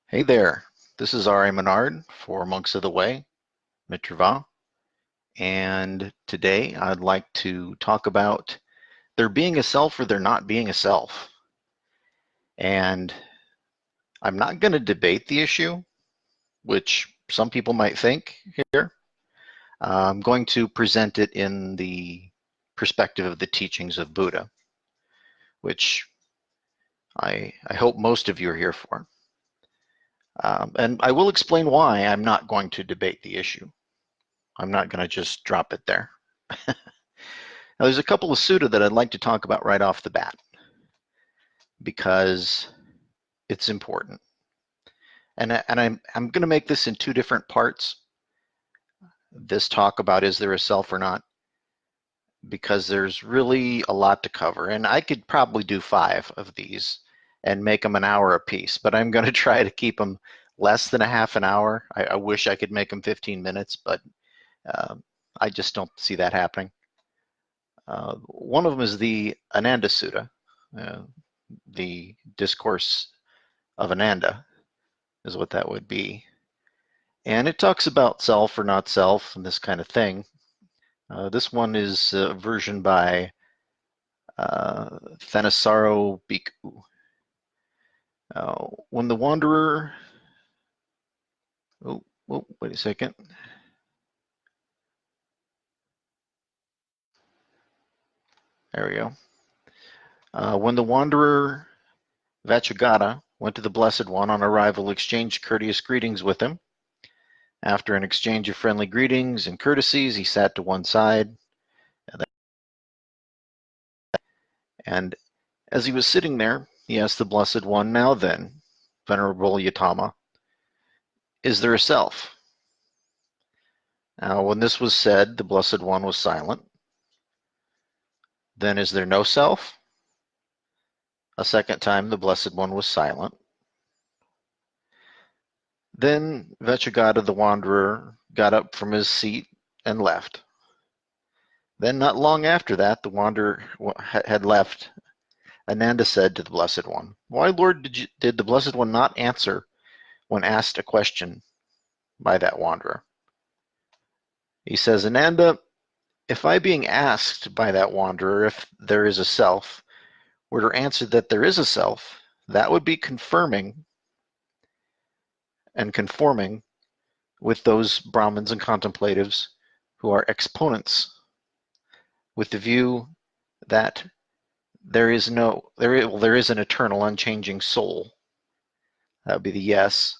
Hey there, this is R A Manard for Monks of the Way, Mitrava, and today I'd like to talk about there being a self or there not being a self. And I'm not going to debate the issue, which some people might think here. I'm going to present it in the perspective of the teachings of Buddha, which I hope most of you are here for. And I will explain why I'm not going to debate the issue. I'm not going to just drop it there. Now, there's a couple of sutta that I'd like to talk about right off the bat because it's important. And I'm going to make this in two different parts. This talk about is there a self or not, because there's really a lot to cover. And I could probably do 5 of these and make them an hour a piece, but I'm going to try to keep them less than a half an hour. I wish I could make them 15 minutes, but I just don't see that happening. One of them is the Ananda Sutta, the discourse of Ananda is what that would be. And it talks about self or not self and this kind of thing. This one is a version by Thanissaro Bhikkhu. When the wanderer, wait a second. There we go. When the wanderer Vachagata went to the Blessed One on arrival, exchanged courteous greetings with him. After an exchange of friendly greetings and courtesies, he sat to one side. And as he was sitting there, he asked the Blessed One, "Now then, Venerable Yatama, is there a self?" Now, when this was said, the Blessed One was silent. Then, is there no self? A second time, the Blessed One was silent. Then Vachagata the wanderer got up from his seat and left. Then, not long after that, the wanderer had left. Ananda said to the Blessed One, "Why, Lord, did the Blessed One not answer when asked a question by that wanderer?" He says, "Ananda, if I, being asked by that wanderer if there is a self, were to answer that there is a self, that would be confirming and conforming with those Brahmins and contemplatives who are exponents with the view that there is an eternal, unchanging soul." That would be the yes.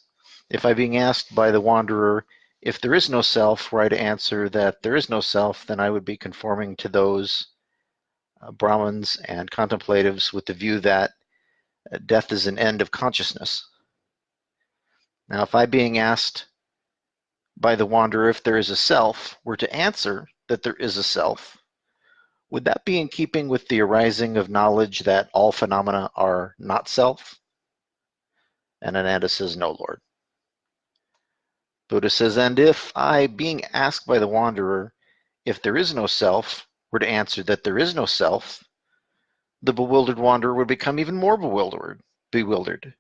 If I, being asked by the wanderer if there is no self, were I to answer that there is no self, then I would be conforming to those Brahmins and contemplatives with the view that death is an end of consciousness. Now, if I, being asked by the wanderer if there is a self, were to answer that there is a self, would that be in keeping with the arising of knowledge that all phenomena are not self? And Ananda says, "No, Lord." Buddha says, "And if I, being asked by the wanderer if there is no self, were to answer that there is no self, the bewildered wanderer would become even more bewildered,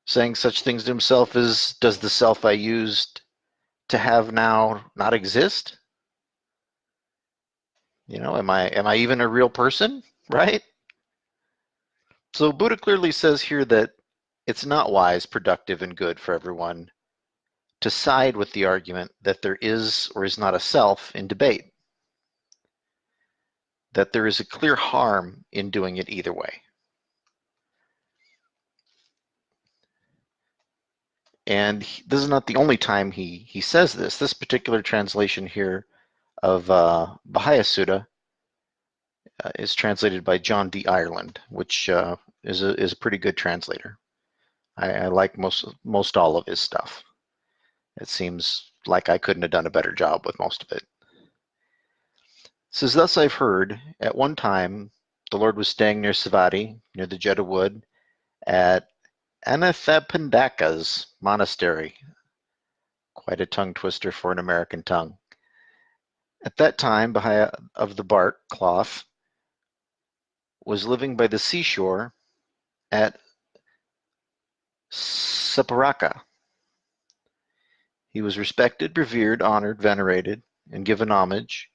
saying such things to himself as, does the self I used to have now not exist? Am I even a real person?" Right? So Buddha clearly says here that it's not wise, productive, and good for everyone to side with the argument that there is or is not a self in debate, that there is a clear harm in doing it either way. And this is not the only time he says this. This particular translation here of Bahiya Sutta is translated by John D. Ireland, which is a pretty good translator. I like most all of his stuff. It seems like I couldn't have done a better job with most of it. It says, "Thus I've heard, at one time the Lord was staying near Savatthi, near the Jeddah wood, at Anathapindaka's monastery." Quite a tongue twister for an American tongue. "At that time, Bahiya of the bark cloth was living by the seashore at Saparaka. He was respected, revered, honored, venerated, and given homage,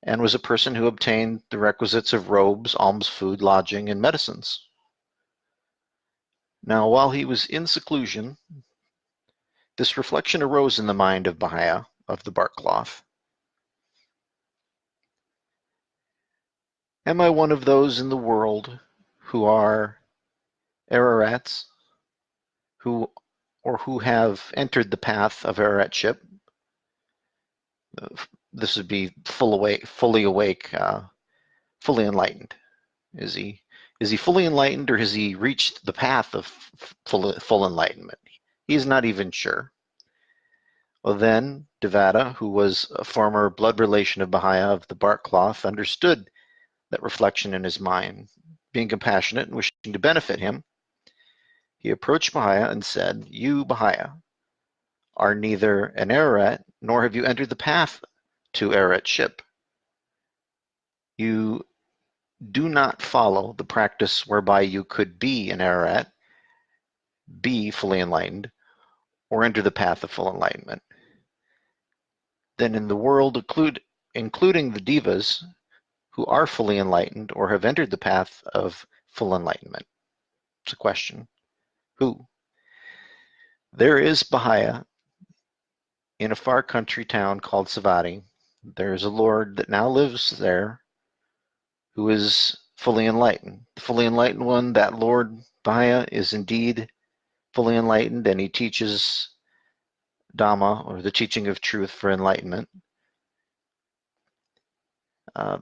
and was a person who obtained the requisites of robes, alms food, lodging, and medicines. Now, while he was in seclusion, this reflection arose in the mind of Bahiya, of the bark cloth. Am I one of those in the world who are Ararats, who have entered the path of Araratship? This would be fully awake, fully enlightened. Is he fully enlightened, or has he reached the path of full enlightenment? He's not even sure. Well, then Devata, who was a former blood relation of Bahiya of the bark cloth, understood that reflection in his mind. Being compassionate and wishing to benefit him, he approached Bahiya and said, "You, Bahiya, are neither an Ararat, nor have you entered the path to Araratship. You do not follow the practice whereby you could be an Ararat, be fully enlightened, or enter the path of full enlightenment. Then in the world, including the Devas, who are fully enlightened or have entered the path of full enlightenment." It's a question. Who? There is Bahiya in a far country town called Savatthi. There is a Lord that now lives there who is fully enlightened. The fully enlightened one, that Lord Bahiya, is indeed fully enlightened, and he teaches Dhamma, or the teaching of truth, for enlightenment.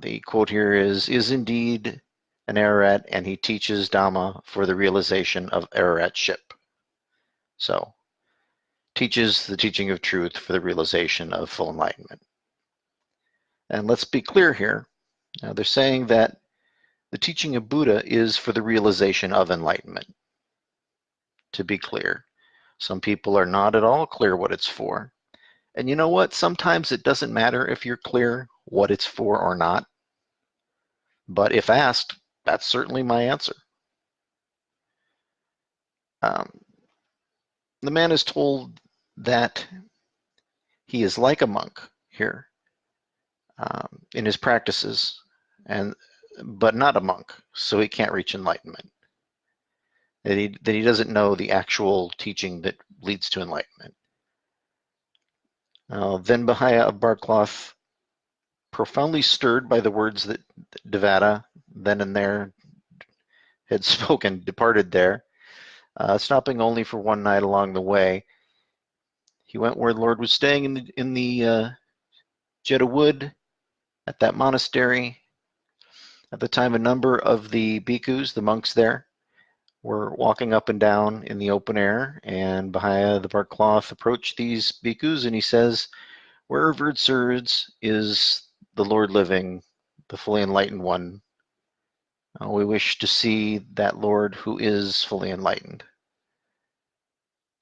The quote here is indeed an Ararat, and he teaches Dhamma for the realization of Araratship. So, teaches the teaching of truth for the realization of full enlightenment. And let's be clear here. Now, they're saying that the teaching of Buddha is for the realization of enlightenment. To be clear, some people are not at all clear what it's for. And you know what? Sometimes it doesn't matter if you're clear what it's for or not. But if asked, that's certainly my answer. The man is told that he is like a monk here in his practices, but not a monk, so he can't reach enlightenment. That he doesn't know the actual teaching that leads to enlightenment. Then Bahiya of Barcloth, profoundly stirred by the words that Devata then and there had spoken, departed there, stopping only for one night along the way. He went where the Lord was staying in the Jeddah Wood, at that monastery. At the time, a number of the bhikkhus, the monks there, were walking up and down in the open air, and Bahiya the bark cloth approached these bhikkhus, and he says, "Wherever it serves is the Lord living, the fully enlightened one. We wish to see that Lord who is fully enlightened."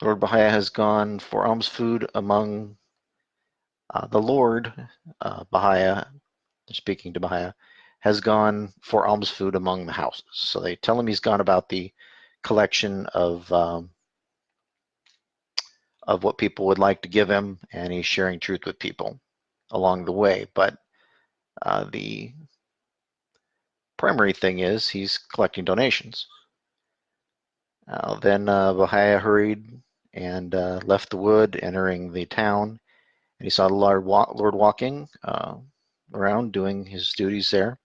Lord Bahiya has gone for alms food among the Lord Bahiya, speaking to Bahiya, has gone for alms food among the houses. So they tell him he's gone about the collection of what people would like to give him, and he's sharing truth with people along the way. But the primary thing is he's collecting donations. Then Bahiya hurried and left the wood, entering the town, and he saw the Lord walking around doing his duties there.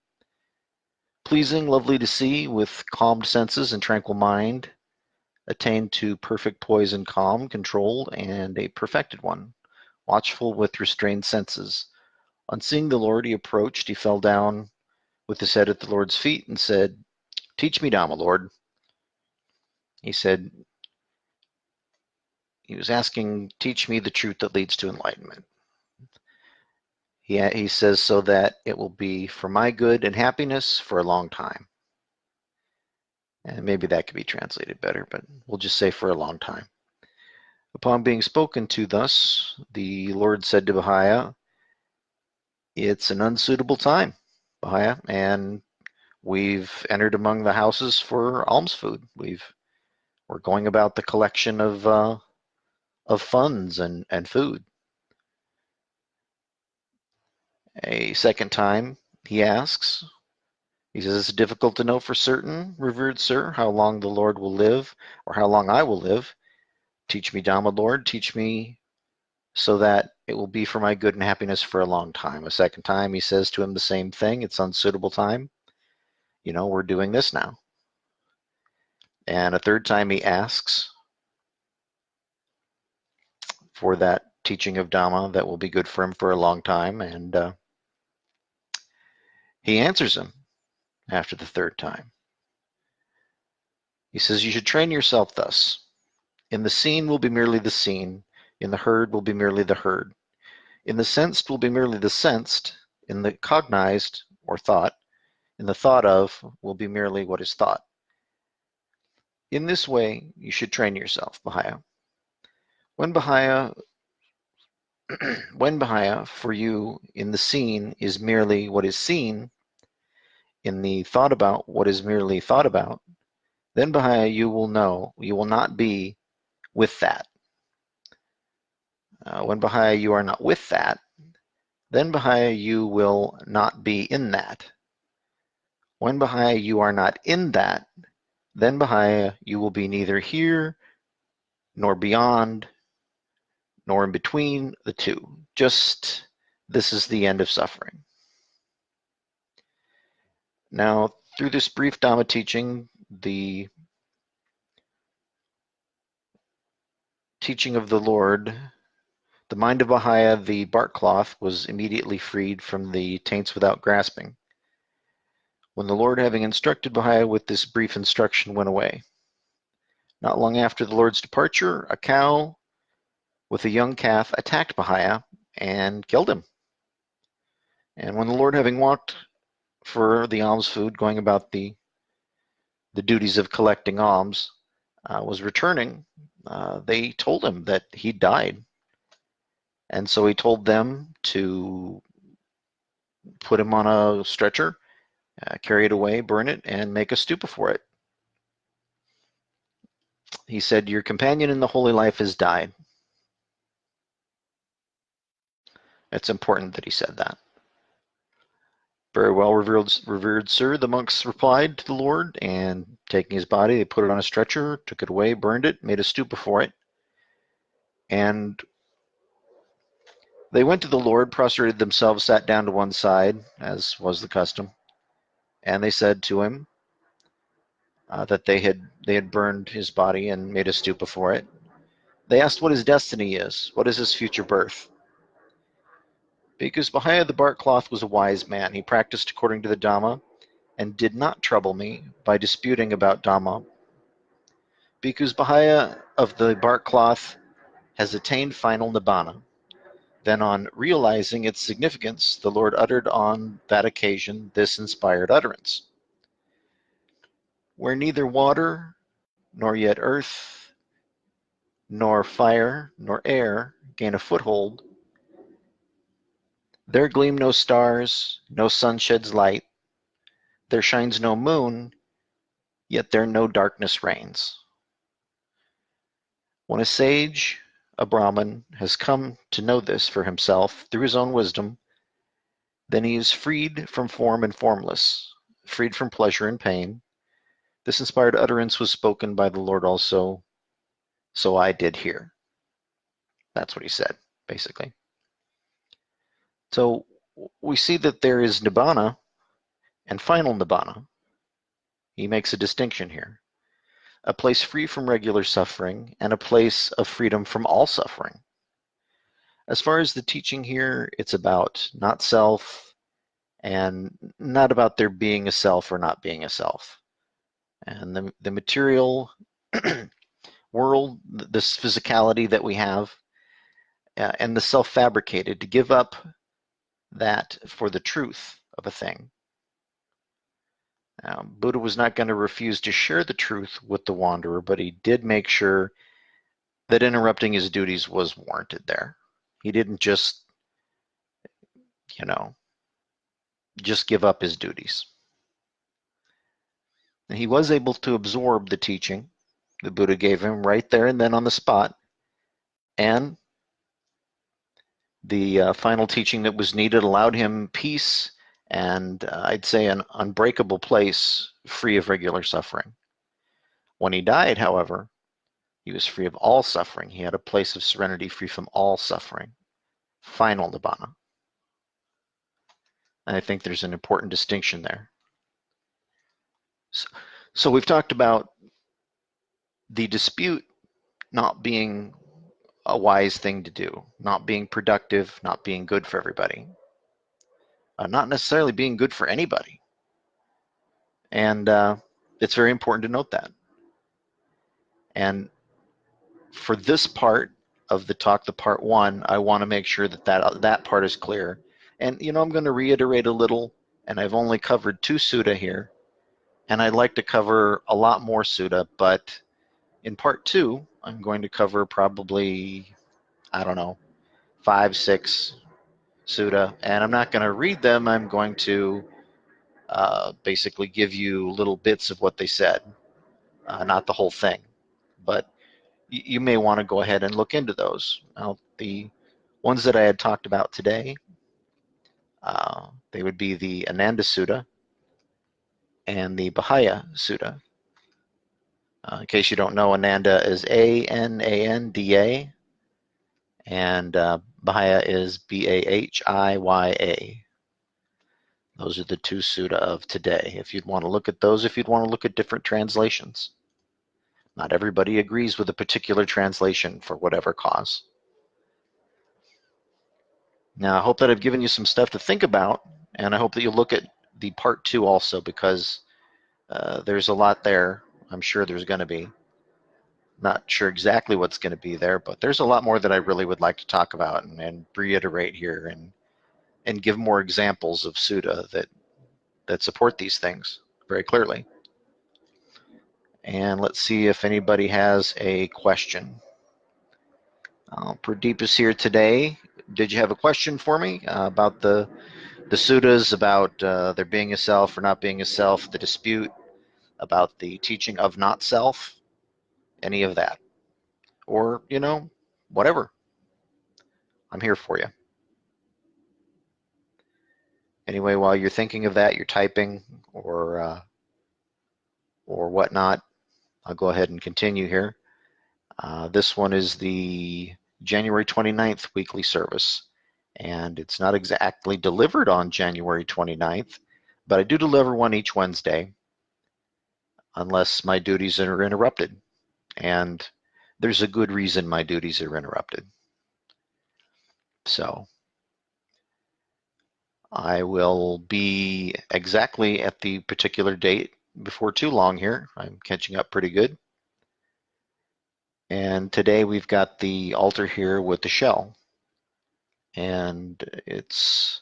Pleasing, lovely to see, with calmed senses and tranquil mind, attained to perfect poise and calm, controlled, and a perfected one, watchful with restrained senses. On seeing the Lord, he approached, he fell down with his head at the Lord's feet and said, "Teach me Dhamma, Lord." He said, he was asking, "Teach me the truth that leads to enlightenment." He says, so that it will be for my good and happiness for a long time. And maybe that could be translated better, but we'll just say for a long time. Upon being spoken to thus, the Lord said to Bahiya, "It's an unsuitable time, Bahiya, and we've entered among the houses for alms food. We've or going about the collection of funds and food. A second time, he asks, he says, it's difficult to know for certain, revered sir, how long the Lord will live, or how long I will live. Teach me, Dhamma, Lord, teach me so that it will be for my good and happiness for a long time. A second time, he says to him the same thing. It's unsuitable time. We're doing this now. And a third time, he asks for that teaching of Dhamma that will be good for him for a long time. And he answers him after the third time. He says, you should train yourself thus. In the seen will be merely the seen. In the heard will be merely the heard. In the sensed will be merely the sensed. In the cognized, or thought, in the thought of will be merely what is thought. In this way, you should train yourself, Bahiya. When Bahiya, when Bahiya, for you, in the seen is merely what is seen, in the thought about what is merely thought about, then Bahiya, you will know, you will not be with that. When Bahiya, you are not with that, then Bahiya, you will not be in that. When Bahiya, you are not in that, then Bahiya, you will be neither here, nor beyond, nor in between the two. Just, this is the end of suffering. Now, through this brief Dhamma teaching, the teaching of the Lord, the mind of Bahiya, the bark cloth, was immediately freed from the taints without grasping. When the Lord, having instructed Bahiya with this brief instruction, went away. Not long after the Lord's departure, a cow with a young calf attacked Bahiya and killed him. And when the Lord, having walked for the alms food, going about the duties of collecting alms, was returning, they told him that he died. And so he told them to put him on a stretcher, carry it away, burn it, and make a stupa for it. He said, your companion in the holy life has died. It's important that he said that. Very well, revered sir, the monks replied to the Lord, and taking his body, they put it on a stretcher, took it away, burned it, made a stupa for it. And they went to the Lord, prostrated themselves, sat down to one side, as was the custom, and they said to him that they had burned his body and made a stupa for it. They asked what his destiny is, what is his future birth. Because Bahiya the bark cloth was a wise man, he practiced according to the Dhamma and did not trouble me by disputing about Dhamma. Because Bahiya of the bark cloth has attained final nibbana. Then, on realizing its significance, the Lord uttered on that occasion this inspired utterance. Where neither water, nor yet earth, nor fire, nor air gain a foothold, there gleam no stars, no sun sheds light, there shines no moon, yet there no darkness reigns. When a sage, a Brahmin, has come to know this for himself through his own wisdom, then he is freed from form and formless, freed from pleasure and pain. This inspired utterance was spoken by the Lord also, so I did hear. That's what he said, basically. So we see that there is nibbana and final nibbana. He makes a distinction here. A place free from regular suffering and a place of freedom from all suffering. As far as the teaching here, it's about not self and not about there being a self or not being a self. And the material world, this physicality that we have, and the self-fabricated, to give up that for the truth of a thing. Buddha was not going to refuse to share the truth with the wanderer, but he did make sure that interrupting his duties was warranted there. He didn't just, just give up his duties. And he was able to absorb the teaching, the Buddha gave him right there and then on the spot, and the final teaching that was needed allowed him peace and I'd say an unbreakable place free of regular suffering. When he died, however, he was free of all suffering. He had a place of serenity free from all suffering. Final nibbana. And I think there's an important distinction there. So we've talked about the dispute not being a wise thing to do, not being productive, not being good for everybody, not necessarily being good for anybody. And it's very important to note that. And for this part of the talk, the part one, I want to make sure that part is clear. And, I'm going to reiterate a little, and I've only covered 2 sutta here, and I'd like to cover a lot more sutta, but in part 2, I'm going to cover probably, I don't know, 5, 6 sutta, and I'm not going to read them. I'm going to basically give you little bits of what they said, not the whole thing. But you may want to go ahead and look into those. Now, the ones that I had talked about today, they would be the Ananda Sutta and the Bahiya Sutta. In case you don't know, Ananda is Ananda, and Bahiya is Bahiya. Those are the 2 sutta of today. If you'd want to look at those, if you'd want to look at different translations. Not everybody agrees with a particular translation for whatever cause. Now, I hope that I've given you some stuff to think about, and I hope that you'll look at the part 2 also, because there's a lot there. I'm sure there's going to be. Not sure exactly what's going to be there, but there's a lot more that I really would like to talk about and reiterate here and give more examples of sutta that support these things very clearly. And let's see if anybody has a question. Pradeep is here today. Did you have a question for me about the suttas, about there being a self or not being a self, the dispute, about the teaching of not self, any of that? Or, whatever. I'm here for you. Anyway, while you're thinking of that, you're typing or whatnot, I'll go ahead and continue here. This one is the January 29th weekly service, and it's not exactly delivered on January 29th, but I do deliver one each Wednesday unless my duties are interrupted, and there's a good reason my duties are interrupted. So I will be exactly at the particular date before too long here. I'm catching up pretty good. And today we've got the altar here with the shell. And it's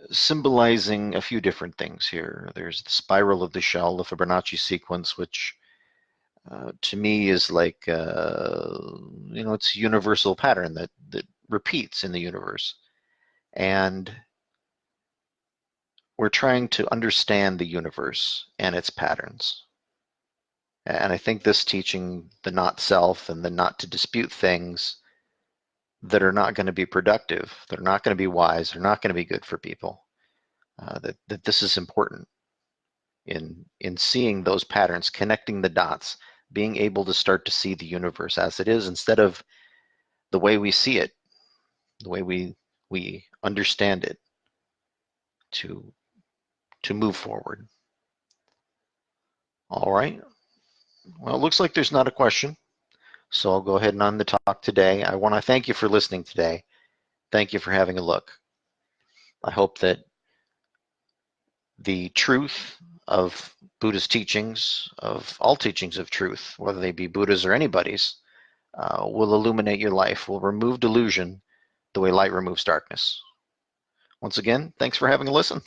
symbolizing a few different things here. There's the spiral of the shell, the Fibonacci sequence, which to me is like, it's a universal pattern that repeats in the universe. And we're trying to understand the universe and its patterns. And I think this teaching, the not self and the not to dispute things that are not going to be productive, that are not going to be wise, they're not going to be good for people, that this is important in seeing those patterns, connecting the dots, being able to start to see the universe as it is instead of the way we see it, the way we understand it, to move forward. All right. Well, it looks like there's not a question, so I'll go ahead and end the talk today. I want to thank you for listening today. Thank you for having a look. I hope that the truth of Buddha's teachings, of all teachings of truth, whether they be Buddha's or anybody's, will illuminate your life, will remove delusion the way light removes darkness. Once again, thanks for having a listen.